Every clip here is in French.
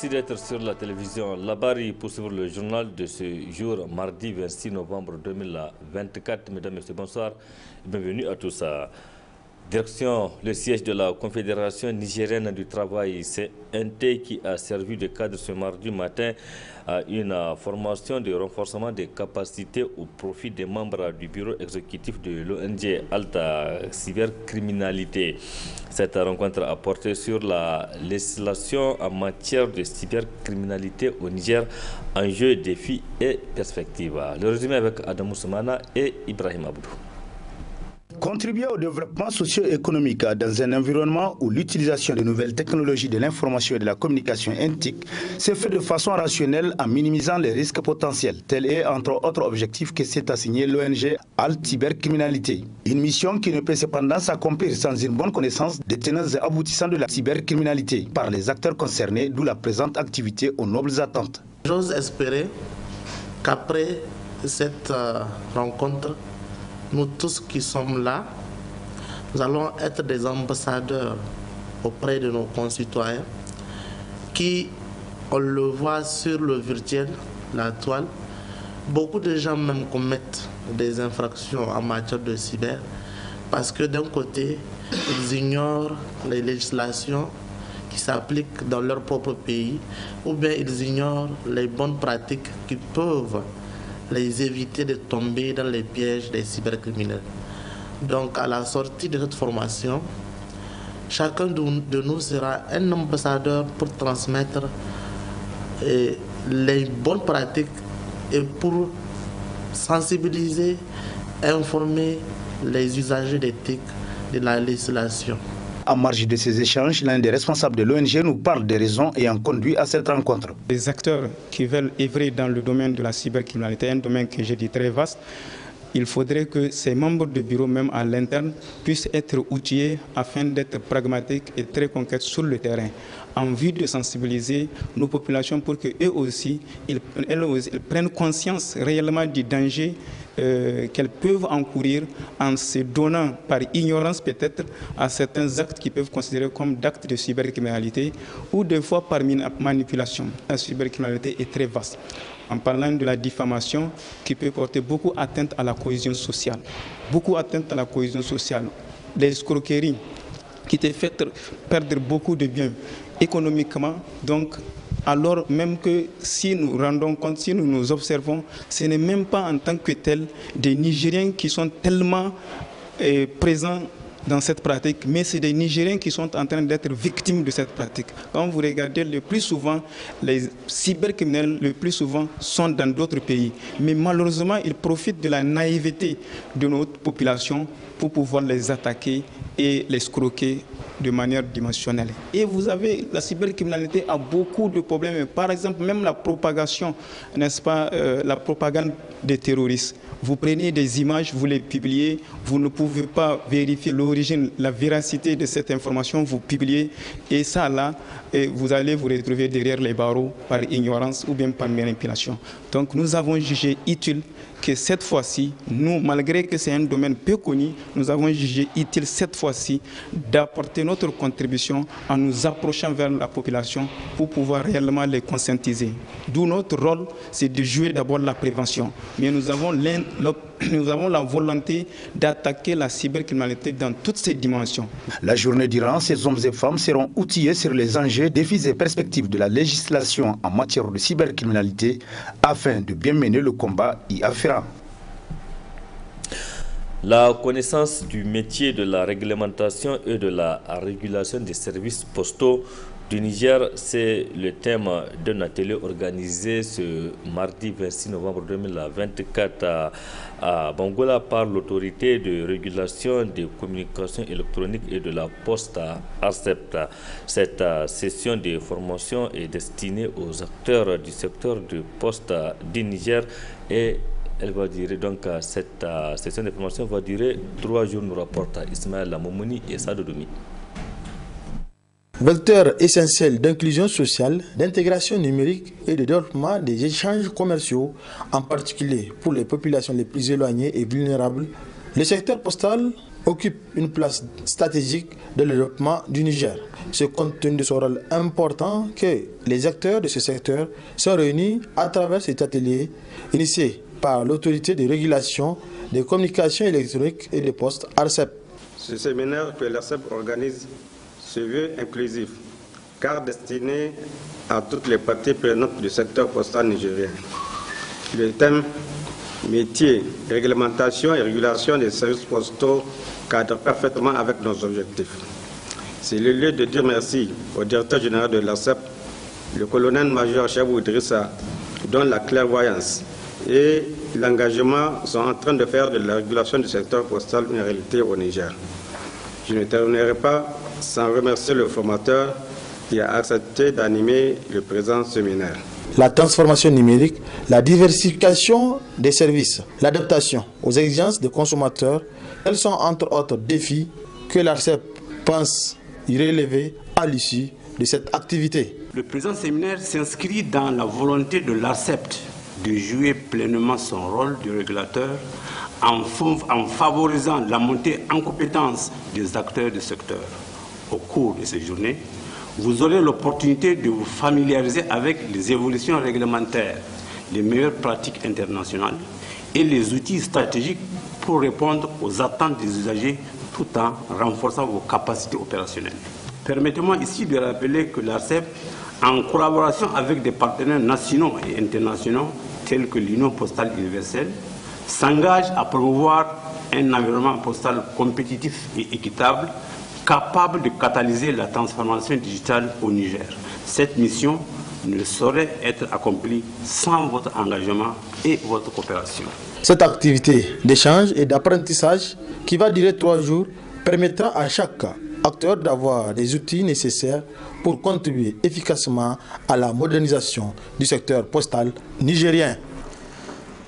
Merci d'être sur la télévision Labari pour suivre le journal de ce jour, mardi 26 novembre 2024. Mesdames et messieurs, bonsoir et bienvenue à tous. Direction le siège de la Confédération nigérienne du travail, CNT, qui a servi de cadre ce mardi matin à une formation de renforcement des capacités au profit des membres du bureau exécutif de l'ONG Alta Cybercriminalité. Cette rencontre a porté sur la législation en matière de cybercriminalité au Niger, enjeux, défis et perspectives. Le résumé avec Adamou Soumana et Ibrahim Aboudou. Contribuer au développement socio-économique dans un environnement où l'utilisation de nouvelles technologies de l'information et de la communication NTIC se fait de façon rationnelle en minimisant les risques potentiels. Tel est entre autres objectifs que s'est assigné l'ONG Alta Cybercriminalité. Une mission qui ne peut cependant s'accomplir sans une bonne connaissance des tenants et aboutissants de la cybercriminalité par les acteurs concernés, d'où la présente activité aux nobles attentes. J'ose espérer qu'après cette rencontre, nous tous qui sommes là, nous allons être des ambassadeurs auprès de nos concitoyens qui, on le voit sur le virtuel, la toile, beaucoup de gens même commettent des infractions en matière de cyber parce que d'un côté, ils ignorent les législations qui s'appliquent dans leur propre pays ou bien ils ignorent les bonnes pratiques qui peuvent les éviter de tomber dans les pièges des cybercriminels. Donc à la sortie de cette formation, chacun de nous sera un ambassadeur pour transmettre les bonnes pratiques et pour sensibiliser, informer les usagers d'éthique de la législation. En marge de ces échanges, l'un des responsables de l'ONG nous parle des raisons ayant conduit à cette rencontre. Les acteurs qui veulent œuvrer dans le domaine de la cybercriminalité, un domaine que j'ai dit très vaste, il faudrait que ces membres de bureau, même à l'interne, puissent être outillés afin d'être pragmatiques et très concrets sur le terrain, en vue de sensibiliser nos populations pour qu'eux aussi, ils prennent conscience réellement du danger qu'elles peuvent encourir en se donnant par ignorance peut-être à certains actes qui peuvent considérer comme d'actes de cybercriminalité ou des fois par manipulation. La cybercriminalité est très vaste. En parlant de la diffamation qui peut porter beaucoup atteinte à la cohésion sociale. Beaucoup atteinte à la cohésion sociale. Les escroqueries qui te font perdre beaucoup de biens économiquement, donc alors même que si nous rendons compte, si nous nous observons, ce n'est même pas en tant que tel des Nigériens qui sont tellement présents dans cette pratique, mais c'est des Nigériens qui sont en train d'être victimes de cette pratique. Quand vous regardez, le plus souvent, les cybercriminels, le plus souvent, sont dans d'autres pays. Mais malheureusement, ils profitent de la naïveté de notre population pour pouvoir les attaquer et les escroquer de manière dimensionnelle. Et vous avez, la cybercriminalité a beaucoup de problèmes. Par exemple, même la propagation, n'est-ce pas, la propagande des terroristes. Vous prenez des images, vous les publiez, vous ne pouvez pas vérifier l'origine, la véracité de cette information, vous publiez, et ça là, vous allez vous retrouver derrière les barreaux par ignorance ou bien par manipulation. Donc nous avons jugé utile que cette fois-ci, nous, malgré que c'est un domaine peu connu, nous avons jugé utile cette fois-ci d'apporter notre contribution en nous approchant vers la population pour pouvoir réellement les conscientiser. D'où notre rôle, c'est de jouer d'abord la prévention. Mais nous avons la volonté d'attaquer la cybercriminalité dans toutes ses dimensions. La journée durant, ces hommes et femmes seront outillés sur les enjeux, défis et perspectives de la législation en matière de cybercriminalité afin de bien mener le combat y afférent. La connaissance du métier de la réglementation et de la régulation des services postaux du Niger, c'est le thème d'un atelier organisé ce mardi 26 novembre 2024 à Bangola par l'autorité de régulation des communications électroniques et de la poste ARCEP. Cette session de formation est destinée aux acteurs du secteur de poste du Niger et elle va durer donc cette session de formation va durer 3 jours, nous rapporte Ismaël Lamomouni et Sadodoumi. Vecteur essentiel d'inclusion sociale, d'intégration numérique et de développement des échanges commerciaux, en particulier pour les populations les plus éloignées et vulnérables, le secteur postal occupe une place stratégique dans le développement du Niger. C'est compte tenu de son rôle important que les acteurs de ce secteur sont réunis à travers cet atelier initié par l'autorité de régulation des communications électroniques et des postes ARCEP. Ce séminaire que l'ARCEP organise se veut inclusif, car destiné à toutes les parties prenantes du secteur postal nigérien. Le thème métier, réglementation et régulation des services postaux cadre parfaitement avec nos objectifs. C'est le lieu de dire merci au directeur général de l'ARCEP, le colonel-major Chabou Idrissa, dont la clairvoyance et l'engagement sont en train de faire de la régulation du secteur postal une réalité au Niger. Je ne terminerai pas sans remercier le formateur qui a accepté d'animer le présent séminaire. La transformation numérique, la diversification des services, l'adaptation aux exigences des consommateurs, elles sont entre autres défis que l'ARCEP pense y relever à l'issue de cette activité. Le présent séminaire s'inscrit dans la volonté de l'ARCEP de jouer pleinement son rôle de régulateur en favorisant la montée en compétence des acteurs du secteur. Au cours de ces journées, vous aurez l'opportunité de vous familiariser avec les évolutions réglementaires, les meilleures pratiques internationales et les outils stratégiques pour répondre aux attentes des usagers tout en renforçant vos capacités opérationnelles. Permettez-moi ici de rappeler que l'ARCEP, en collaboration avec des partenaires nationaux et internationaux tels que l'Union postale universelle, s'engage à promouvoir un environnement postal compétitif et équitable, capable de catalyser la transformation digitale au Niger. Cette mission ne saurait être accomplie sans votre engagement et votre coopération. Cette activité d'échange et d'apprentissage qui va durer 3 jours permettra à chaque acteur d'avoir des outils nécessaires pour contribuer efficacement à la modernisation du secteur postal nigérien.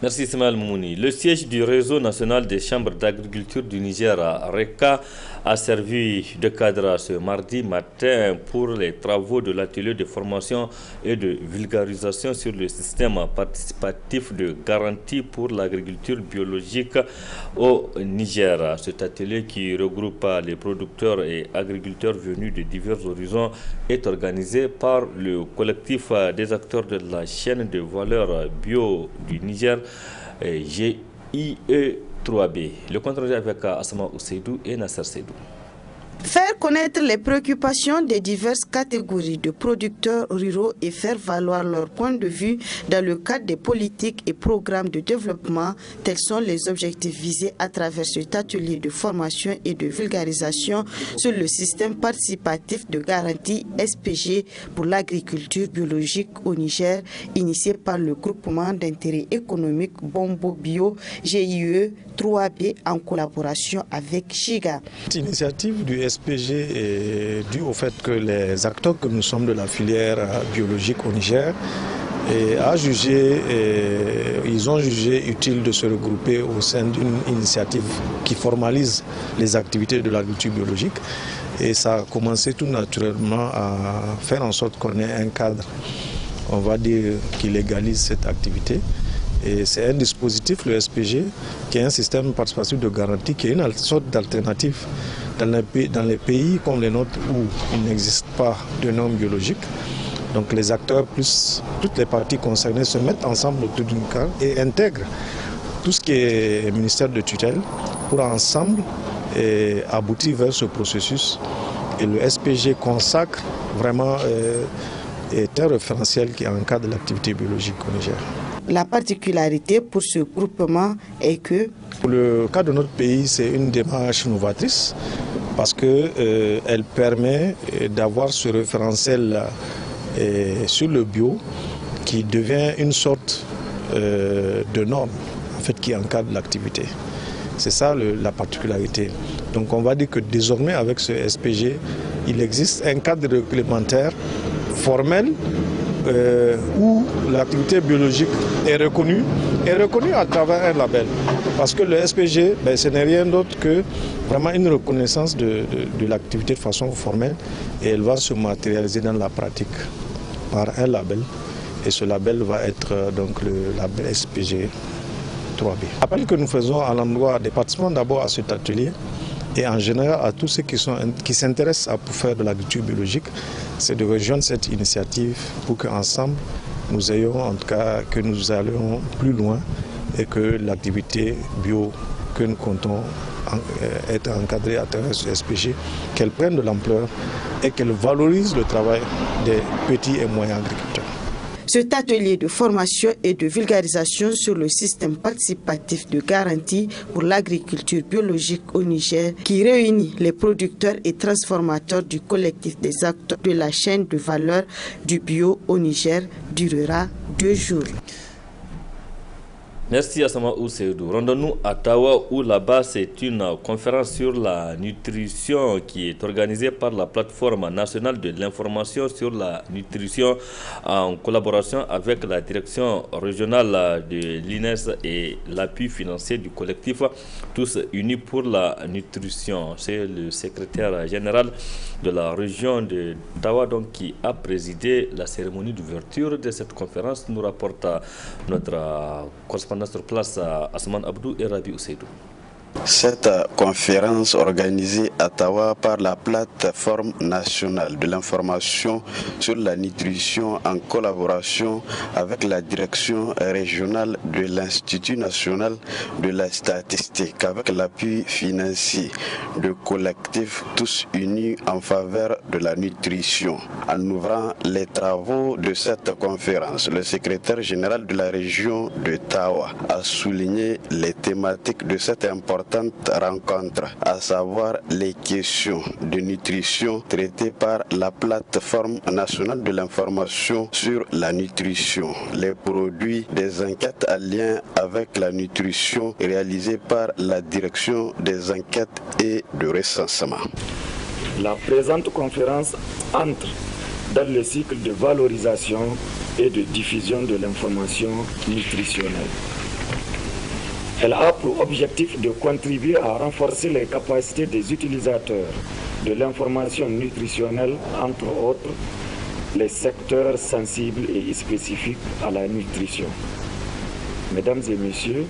Merci Ismaël Mouni. Le siège du réseau national des chambres d'agriculture du Niger, RECA, a servi de cadre ce mardi matin pour les travaux de l'atelier de formation et de vulgarisation sur le système participatif de garantie pour l'agriculture biologique au Niger. Cet atelier qui regroupe les producteurs et agriculteurs venus de divers horizons est organisé par le collectif des acteurs de la chaîne de valeur bio du Niger, GIE 3B. Le compte-rendu avec Asma Ousseidou et Nasser Seydou. Faire connaître les préoccupations des diverses catégories de producteurs ruraux et faire valoir leur point de vue dans le cadre des politiques et programmes de développement, tels sont les objectifs visés à travers cet atelier de formation et de vulgarisation sur le système participatif de garantie SPG pour l'agriculture biologique au Niger, initié par le groupement d'intérêt économique Bombo Bio GIE 3B en collaboration avec Chiga. Cette initiative du SPG est due au fait que les acteurs que nous sommes de la filière biologique au Niger ils ont jugé utile de se regrouper au sein d'une initiative qui formalise les activités de l'agriculture biologique. Et ça a commencé tout naturellement à faire en sorte qu'on ait un cadre, on va dire, qui légalise cette activité. Et c'est un dispositif, le SPG, qui est un système participatif de garantie, qui est une sorte d'alternative dans les pays comme les nôtres où il n'existe pas de normes biologiques. Donc les acteurs plus toutes les parties concernées se mettent ensemble autour d'une carte et intègrent tout ce qui est ministère de tutelle pour ensemble aboutir vers ce processus. Et le SPG consacre vraiment est un référentiel qui encadre l'activité biologique au Niger. La particularité pour ce groupement est que... Pour le cas de notre pays, c'est une démarche novatrice parce qu'elle permet d'avoir ce référentiel sur le bio qui devient une sorte de norme en fait, qui encadre l'activité. C'est ça la particularité. Donc on va dire que désormais avec ce SPG, il existe un cadre réglementaire formel où l'activité biologique est reconnue à travers un label. Parce que le SPG, ce n'est rien d'autre que vraiment une reconnaissance de l'activité de façon formelle et elle va se matérialiser dans la pratique par un label. Et ce label va être donc le label SPG 3B. L'appel que nous faisons à l'endroit des participants d'abord à cet atelier et en général à tous ceux qui s'intéressent à faire de l'agriculture biologique, c'est de rejoindre cette initiative pour qu'ensemble nous ayons, en tout cas, que nous allions plus loin et que l'activité bio que nous comptons être encadrée à travers ce SPG, qu'elle prenne de l'ampleur et qu'elle valorise le travail des petits et moyens agriculteurs. Cet atelier de formation et de vulgarisation sur le système participatif de garantie pour l'agriculture biologique au Niger, qui réunit les producteurs et transformateurs du collectif des acteurs de la chaîne de valeur du bio au Niger, durera 2 jours. Merci Assama Ousseydou. Rendons-nous à Tawa où là-bas c'est une conférence sur la nutrition qui est organisée par la plateforme nationale de l'information sur la nutrition en collaboration avec la direction régionale de l'INES et l'appui financier du collectif Tous Unis pour la Nutrition. C'est le secrétaire général de la région de Tawa donc, qui a présidé la cérémonie d'ouverture de cette conférence, nous rapporte notre correspondant sur place à Asman Abdou et Rabi Ousseydou. Cette conférence organisée à Tawa par la plateforme nationale de l'information sur la nutrition en collaboration avec la direction régionale de l'Institut national de la statistique avec l'appui financier du collectif Tous Unis en faveur de la nutrition. En ouvrant les travaux de cette conférence, le secrétaire général de la région de Tawa a souligné les thématiques de cette importante rencontre, à savoir les questions de nutrition traitées par la plateforme nationale de l'information sur la nutrition, les produits des enquêtes en lien avec la nutrition réalisées par la direction des enquêtes et de recensement. La présente conférence entre dans le cycle de valorisation et de diffusion de l'information nutritionnelle. Elle a pour objectif de contribuer à renforcer les capacités des utilisateurs de l'information nutritionnelle, entre autres les secteurs sensibles et spécifiques à la nutrition. Mesdames et messieurs,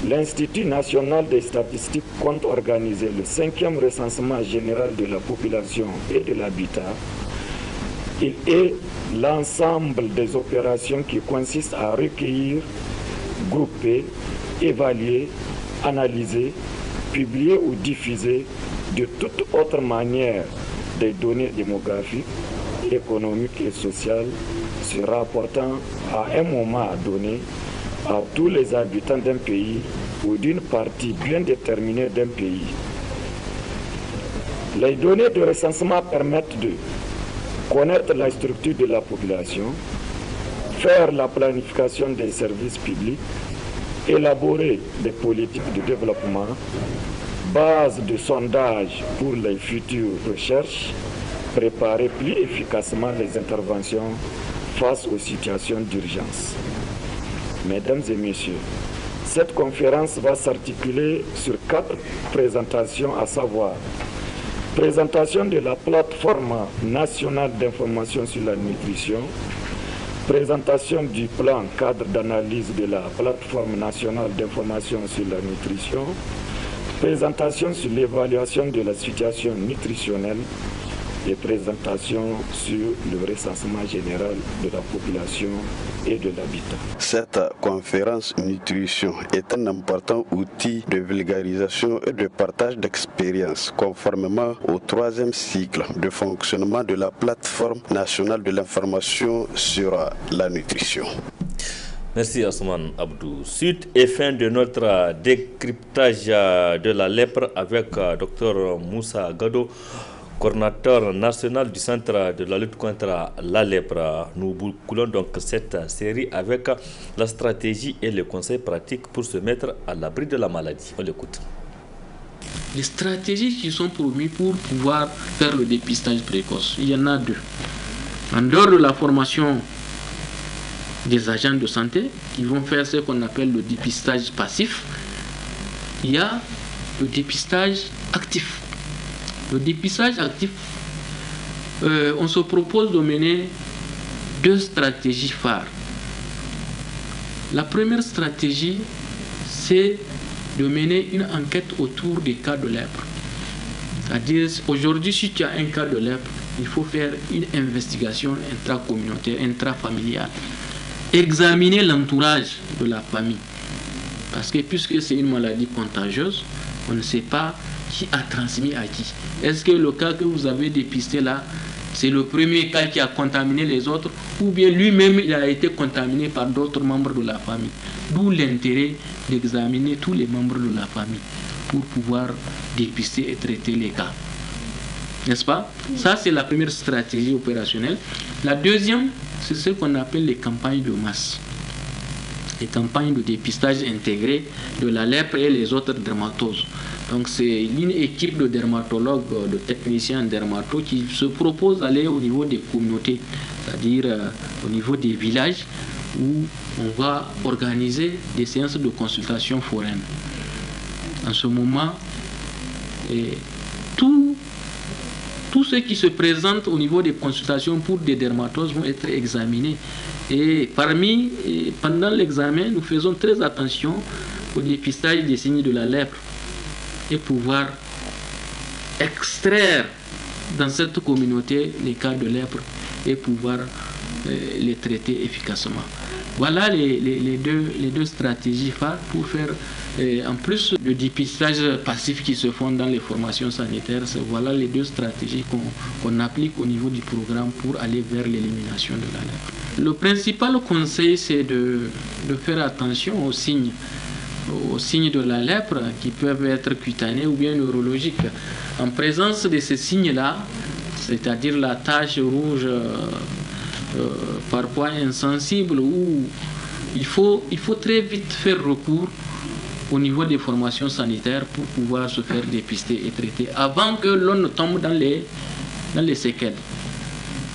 l'Institut national des statistiques compte organiser le 5e recensement général de la population et de l'habitat. Il est l'ensemble des opérations qui consistent à recueillir, grouper, évaluer, analyser, publier ou diffuser de toute autre manière des données démographiques, économiques et sociales se rapportant à un moment donné à tous les habitants d'un pays ou d'une partie bien déterminée d'un pays. Les données de recensement permettent de connaître la structure de la population, faire la planification des services publics, élaborer des politiques de développement, base de sondage pour les futures recherches, préparer plus efficacement les interventions face aux situations d'urgence. Mesdames et messieurs, cette conférence va s'articuler sur 4 présentations, à savoir présentation de la plateforme nationale d'information sur la nutrition, présentation du plan cadre d'analyse de la plateforme nationale d'information sur la nutrition, présentation sur l'évaluation de la situation nutritionnelle et présentation sur le recensement général de la population et de l'habitat. Cette conférence nutrition est un important outil de vulgarisation et de partage d'expériences conformément au 3e cycle de fonctionnement de la plateforme nationale de l'information sur la nutrition. Merci Asman Abdou. Suite et fin de notre décryptage de la lèpre avec Dr Moussa Gado, coordinateur national du Centre de la lutte contre la lèpre. Nous bouclons donc cette série avec la stratégie et les conseils pratiques pour se mettre à l'abri de la maladie. On l'écoute. Les stratégies qui sont promises pour pouvoir faire le dépistage précoce, il y en a 2. En dehors de la formation des agents de santé qui vont faire ce qu'on appelle le dépistage passif, il y a le dépistage actif. Le dépistage actif, on se propose de mener 2 stratégies phares. La première stratégie, c'est de mener une enquête autour des cas de lèpre. C'est-à-dire, aujourd'hui, si tu as un cas de lèpre, il faut faire une investigation intracommunautaire, intrafamiliale. Examiner l'entourage de la famille. Parce que puisque c'est une maladie contagieuse, on ne sait pas qui a transmis à qui. Est-ce que le cas que vous avez dépisté là, c'est le premier cas qui a contaminé les autres, ou bien lui-même il a été contaminé par d'autres membres de la famille. D'où l'intérêt d'examiner tous les membres de la famille pour pouvoir dépister et traiter les cas. N'est-ce pas? Ça, c'est la première stratégie opérationnelle. La deuxième, c'est ce qu'on appelle les campagnes de masse. Les campagnes de dépistage intégré de la lèpre et les autres dermatoses. Donc c'est une équipe de dermatologues, de techniciens dermato qui se propose d'aller au niveau des communautés, c'est-à-dire au niveau des villages où on va organiser des séances de consultation foraine. En ce moment, tous ceux qui se présentent au niveau des consultations pour des dermatoses vont être examinés. Et pendant l'examen, nous faisons très attention au dépistage des signes de la lèpre et pouvoir extraire dans cette communauté les cas de lèpre et pouvoir les traiter efficacement. Voilà les deux stratégies phares pour faire, en plus du dépistage passif qui se font dans les formations sanitaires, voilà les deux stratégies qu'on applique au niveau du programme pour aller vers l'élimination de la lèpre. Le principal conseil, c'est de faire attention aux signes de la lèpre qui peuvent être cutanés ou bien neurologiques. En présence de ces signes-là, c'est-à-dire la tache rouge parfois insensible, où il faut très vite faire recours au niveau des formations sanitaires pour pouvoir se faire dépister et traiter avant que l'on ne tombe dans les séquelles.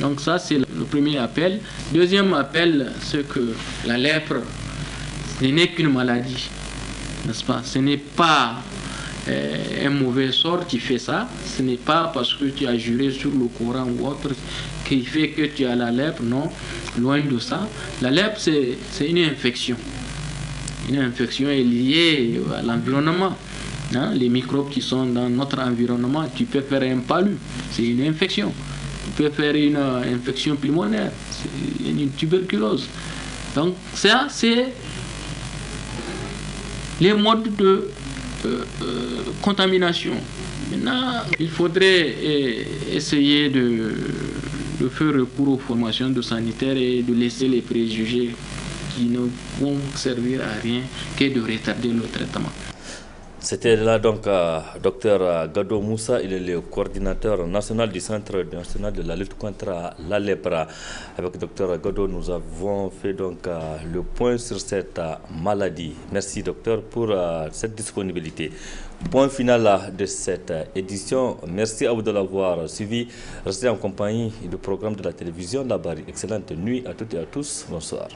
Donc ça, c'est le premier appel. Deuxième appel, c'est que la lèpre, ce n'est qu'une maladie, n'est-ce pas? Ce n'est pas un mauvais sort qui fait ça. Ce n'est pas parce que tu as juré sur le Coran ou autre qui fait que tu as la lèpre. Non, loin de ça. La lèpre, c'est une infection. Une infection est liée à l'environnement. Hein? Les microbes qui sont dans notre environnement, tu peux faire un palu, c'est une infection. Tu peux faire une infection pulmonaire, c'est une tuberculose. Donc ça, c'est les modes de contamination. Maintenant, il faudrait essayer de faire recours aux formations de sanitaires et de laisser les préjugés qui ne vont servir à rien que de retarder le traitement. C'était là donc Dr Gado Moussa, il est le coordinateur national du Centre national de la lutte contre la lèpre. Avec Dr Gado, nous avons fait donc le point sur cette maladie. Merci docteur pour cette disponibilité. Point final de cette édition. Merci à vous de l'avoir suivi. Restez en compagnie du programme de la télévision Labari. Excellente nuit à toutes et à tous. Bonsoir.